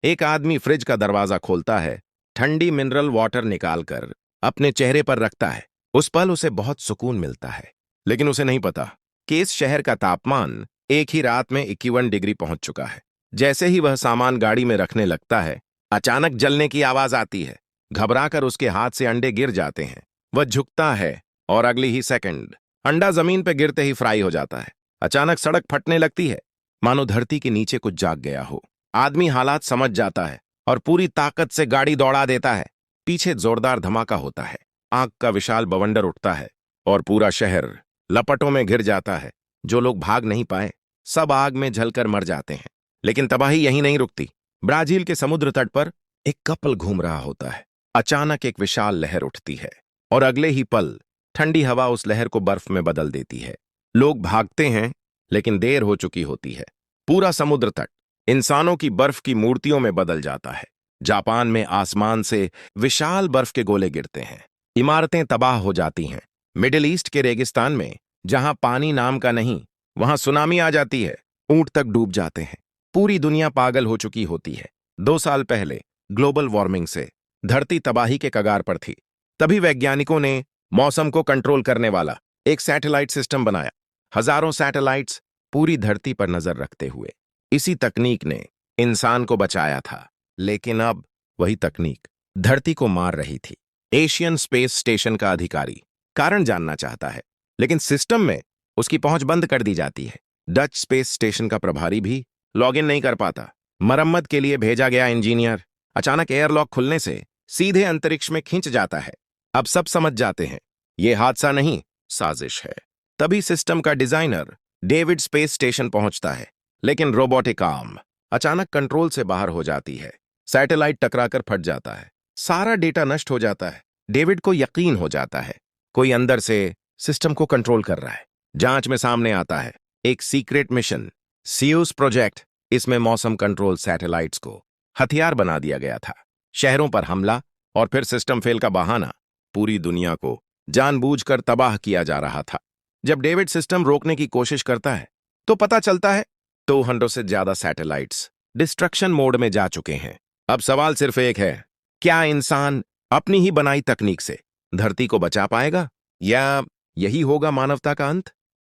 एक आदमी फ्रिज का दरवाजा खोलता है, ठंडी मिनरल वाटर निकालकर अपने चेहरे पर रखता है। उस पल उसे बहुत सुकून मिलता है, लेकिन उसे नहीं पता कि इस शहर का तापमान एक ही रात में 51 डिग्री पहुंच चुका है। जैसे ही वह सामान गाड़ी में रखने लगता है, अचानक जलने की आवाज आती है। घबराकर उसके हाथ से अंडे गिर जाते हैं। वह झुकता है और अगली ही सेकंड अंडा जमीन पर गिरते ही फ्राई हो जाता है। अचानक सड़क फटने लगती है, मानो धरती के नीचे कुछ जाग गया हो। आदमी हालात समझ जाता है और पूरी ताकत से गाड़ी दौड़ा देता है। पीछे जोरदार धमाका होता है, आग का विशाल बवंडर उठता है और पूरा शहर लपटों में घिर जाता है। जो लोग भाग नहीं पाए, सब आग में जलकर मर जाते हैं। लेकिन तबाही यहीं नहीं रुकती। ब्राजील के समुद्र तट पर एक कपल घूम रहा होता है। अचानक एक विशाल लहर उठती है और अगले ही पल ठंडी हवा उस लहर को बर्फ में बदल देती है। लोग भागते हैं, लेकिन देर हो चुकी होती है। पूरा समुद्र तट इंसानों की बर्फ की मूर्तियों में बदल जाता है। जापान में आसमान से विशाल बर्फ के गोले गिरते हैं। इमारतें तबाह हो जाती हैं। मिडिल ईस्ट के रेगिस्तान में, जहां पानी नाम का नहीं, वहां सुनामी आ जाती है। ऊंट तक डूब जाते हैं। पूरी दुनिया पागल हो चुकी होती है। 2 साल पहले ग्लोबल वार्मिंग से धरती तबाही के कगार पर थी। तभी वैज्ञानिकों ने मौसम को कंट्रोल करने वाला एक सैटेलाइट सिस्टम बनाया। हजारों सैटेलाइट्स पूरी धरती पर नजर रखते हुए। इसी तकनीक ने इंसान को बचाया था, लेकिन अब वही तकनीक धरती को मार रही थी। एशियन स्पेस स्टेशन का अधिकारी कारण जानना चाहता है, लेकिन सिस्टम में उसकी पहुंच बंद कर दी जाती है। डच स्पेस स्टेशन का प्रभारी भी लॉगिन नहीं कर पाता। मरम्मत के लिए भेजा गया इंजीनियर अचानक एयरलॉक खुलने से सीधे अंतरिक्ष में खिंच जाता है। अब सब समझ जाते हैं, यह हादसा नहीं, साजिश है। तभी सिस्टम का डिजाइनर डेविड स्पेस स्टेशन पहुंचता है, लेकिन रोबोटिक आर्म अचानक कंट्रोल से बाहर हो जाती है। सैटेलाइट टकराकर फट जाता है। सारा डेटा नष्ट हो जाता है। डेविड को यकीन हो जाता है, कोई अंदर से सिस्टम को कंट्रोल कर रहा है। जांच में सामने आता है एक सीक्रेट मिशन, सियूस प्रोजेक्ट। इसमें मौसम कंट्रोल सैटेलाइट्स को हथियार बना दिया गया था। शहरों पर हमला और फिर सिस्टम फेल का बहाना। पूरी दुनिया को जानबूझकर तबाह किया जा रहा था। जब डेविड सिस्टम रोकने की कोशिश करता है, तो पता चलता है 200 से ज्यादा सैटेलाइट्स डिस्ट्रक्शन मोड में जा चुके हैं। अब सवाल सिर्फ एक है, क्या इंसान अपनी ही बनाई तकनीक से धरती को बचा पाएगा, या यही होगा मानवता का अंत?